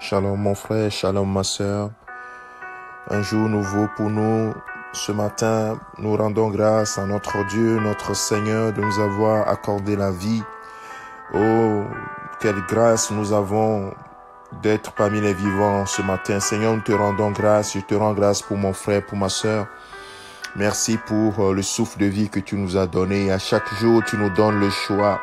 Shalom mon frère, shalom ma sœur. Un jour nouveau pour nous. Ce matin, nous rendons grâce à notre Dieu, notre Seigneur, de nous avoir accordé la vie. Oh, quelle grâce nous avons d'être parmi les vivants ce matin. Seigneur, nous te rendons grâce. Je te rends grâce pour mon frère, pour ma sœur. Merci pour le souffle de vie que tu nous as donné. À chaque jour, tu nous donnes le choix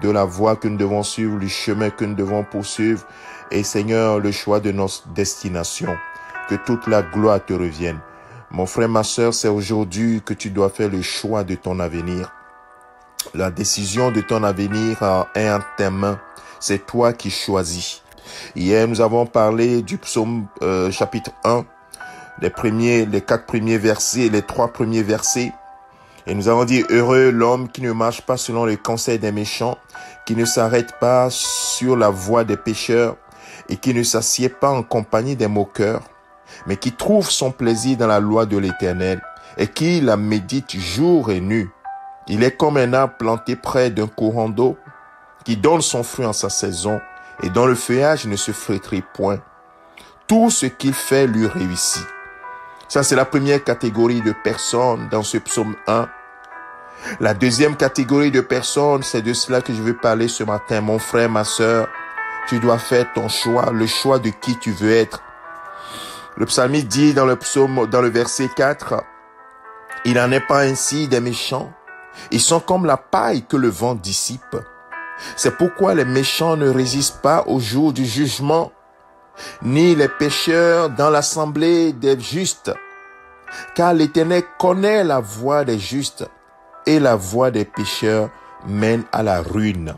de la voie que nous devons suivre, le chemin que nous devons poursuivre. Et Seigneur, le choix de notre destination. Que toute la gloire te revienne. Mon frère, ma sœur, c'est aujourd'hui que tu dois faire le choix de ton avenir. La décision de ton avenir est en tes mains. C'est toi qui choisis. Hier, nous avons parlé du psaume chapitre 1, les 4 premiers versets, les 3 premiers versets. Et nous avons dit, heureux l'homme qui ne marche pas selon le conseil des méchants, qui ne s'arrête pas sur la voie des pécheurs et qui ne s'assied pas en compagnie des moqueurs, mais qui trouve son plaisir dans la loi de l'Éternel et qui la médite jour et nuit. Il est comme un arbre planté près d'un courant d'eau qui donne son fruit en sa saison et dont le feuillage ne se flétrit point. Tout ce qu'il fait lui réussit. Ça, c'est la première catégorie de personnes dans ce psaume 1. La deuxième catégorie de personnes, c'est de cela que je veux parler ce matin. Mon frère, ma sœur, tu dois faire ton choix, le choix de qui tu veux être. Le psalmiste dit dans le psaume, dans le verset 4, « Il n'en est pas ainsi des méchants. Ils sont comme la paille que le vent dissipe. C'est pourquoi les méchants ne résistent pas au jour du jugement, ni les pécheurs dans l'assemblée des justes. Car l'Éternel connaît la voie des justes, et la voie des pécheurs mène à la ruine. »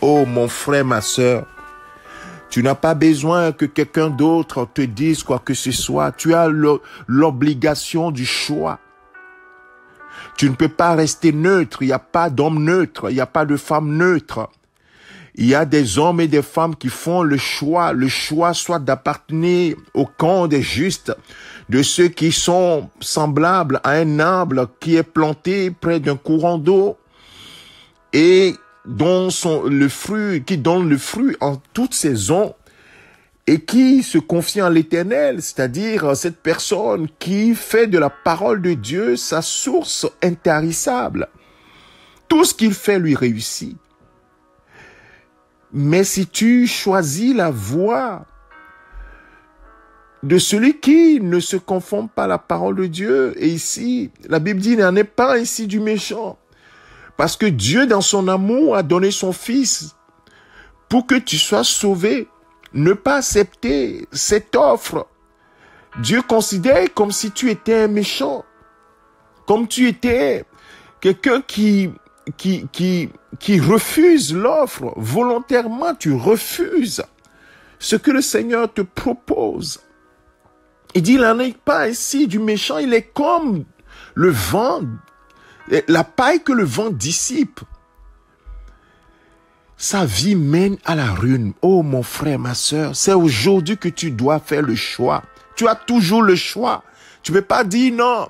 Oh mon frère, ma sœur, tu n'as pas besoin que quelqu'un d'autre te dise quoi que ce soit. Tu as l'obligation du choix. Tu ne peux pas rester neutre. Il n'y a pas d'homme neutre. Il n'y a pas de femme neutre. Il y a des hommes et des femmes qui font le choix soit d'appartenir au camp des justes, de ceux qui sont semblables à un arbre qui est planté près d'un courant d'eau et qui donne le fruit en toute saison et qui se confie en l'Éternel, c'est-à-dire cette personne qui fait de la parole de Dieu sa source intarissable. Tout ce qu'il fait lui réussit. Mais si tu choisis la voie de celui qui ne se conforme pas à la parole de Dieu, et ici, la Bible dit, il n'en est pas ainsi du méchant. Parce que Dieu, dans son amour, a donné son Fils pour que tu sois sauvé. Ne pas accepter cette offre. Dieu considère comme si tu étais un méchant. Comme tu étais quelqu'un qui refuse l'offre. Volontairement, tu refuses ce que le Seigneur te propose. Il dit, il n'en est pas ainsi du méchant. Il est comme le vent, la paille que le vent dissipe. Sa vie mène à la ruine. Oh mon frère, ma sœur, c'est aujourd'hui que tu dois faire le choix. Tu as toujours le choix. Tu ne peux pas dire non,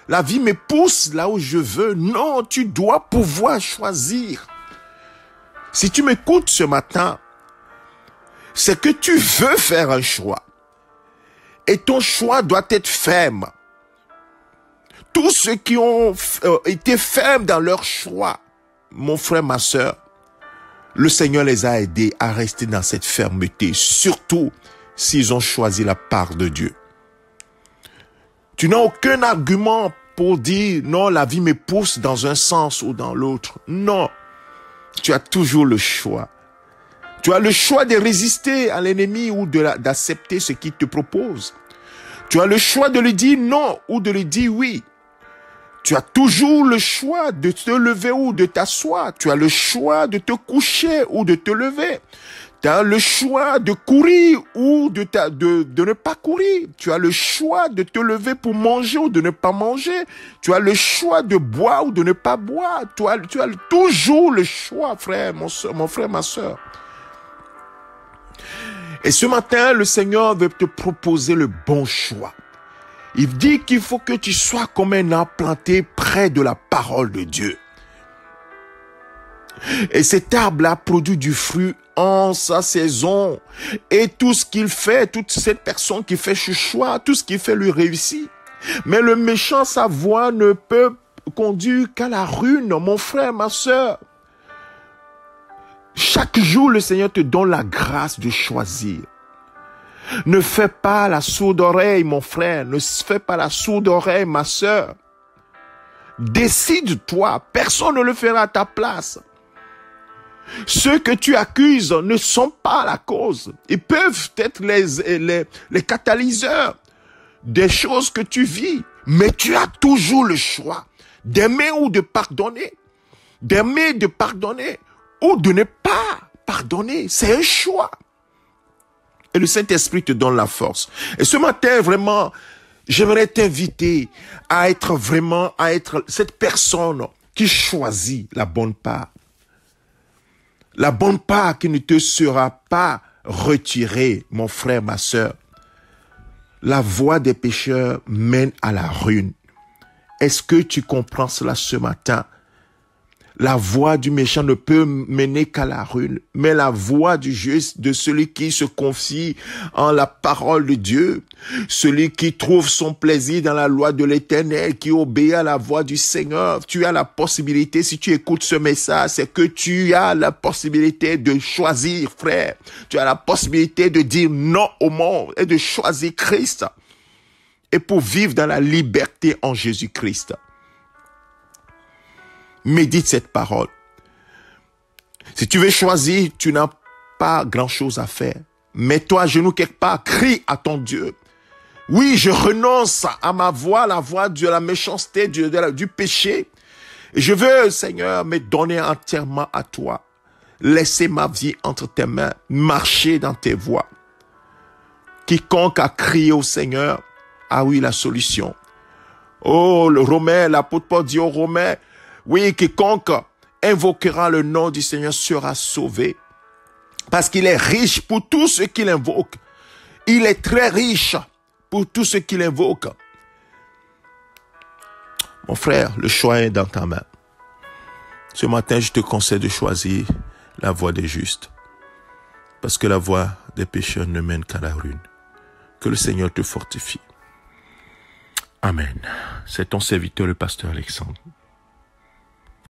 la vie me pousse là où je veux. Non, tu dois pouvoir choisir. Si tu m'écoutes ce matin, c'est que tu veux faire un choix. Et ton choix doit être ferme. Tous ceux qui ont été fermes dans leur choix, mon frère, ma sœur, le Seigneur les a aidés à rester dans cette fermeté, surtout s'ils ont choisi la part de Dieu. Tu n'as aucun argument pour dire non, la vie me pousse dans un sens ou dans l'autre. Non, tu as toujours le choix. Tu as le choix de résister à l'ennemi ou d'accepter ce qu'il te propose. Tu as le choix de lui dire non ou de lui dire oui. Tu as toujours le choix de te lever ou de t'asseoir. Tu as le choix de te coucher ou de te lever. Tu as le choix de courir ou de ne pas courir. Tu as le choix de te lever pour manger ou de ne pas manger. Tu as le choix de boire ou de ne pas boire. Tu as toujours le choix, frère, mon frère, ma sœur. Et ce matin, le Seigneur veut te proposer le bon choix. Il dit qu'il faut que tu sois comme un arbre planté près de la parole de Dieu. Et cet arbre-là produit du fruit en sa saison. Et tout ce qu'il fait, toute cette personne qui fait ce choix, tout ce qu'il fait lui réussit. Mais le méchant, sa voie ne peut conduire qu'à la ruine, mon frère, ma sœur. Chaque jour, le Seigneur te donne la grâce de choisir. Ne fais pas la sourde oreille, mon frère. Ne fais pas la sourde oreille, ma sœur. Décide-toi. Personne ne le fera à ta place. Ceux que tu accuses ne sont pas la cause. Ils peuvent être les catalyseurs des choses que tu vis. Mais tu as toujours le choix d'aimer ou de pardonner. D'aimer, de pardonner ou de ne pas pardonner. C'est un choix. Et le Saint-Esprit te donne la force. Et ce matin, vraiment, j'aimerais t'inviter à être cette personne qui choisit la bonne part. La bonne part qui ne te sera pas retirée, mon frère, ma sœur. La voie des pécheurs mène à la ruine. Est-ce que tu comprends cela ce matin? La voie du méchant ne peut mener qu'à la ruine, mais la voie du juste, de celui qui se confie en la parole de Dieu, celui qui trouve son plaisir dans la loi de l'Éternel, qui obéit à la voix du Seigneur, tu as la possibilité, si tu écoutes ce message, c'est que tu as la possibilité de choisir, frère. Tu as la possibilité de dire non au monde et de choisir Christ. Et pour vivre dans la liberté en Jésus-Christ. Médite cette parole. Si tu veux choisir, tu n'as pas grand-chose à faire. Mets-toi à genoux quelque part, crie à ton Dieu. Oui, je renonce à ma voie, la voie de la méchanceté, du péché. Et je veux, Seigneur, me donner entièrement à toi. Laisser ma vie entre tes mains, marcher dans tes voies. Quiconque a crié au Seigneur a eu la solution. Oh, le Romain, l'apôtre Paul dit aux Romains, oui, quiconque invoquera le nom du Seigneur sera sauvé. Parce qu'il est riche pour tous ceux qui l'invoquent. Il est très riche pour tous ceux qui l'invoquent. Mon frère, le choix est dans ta main. Ce matin, je te conseille de choisir la voie des justes. Parce que la voie des pécheurs ne mène qu'à la ruine. Que le Seigneur te fortifie. Amen. C'est ton serviteur, le pasteur Alexandre.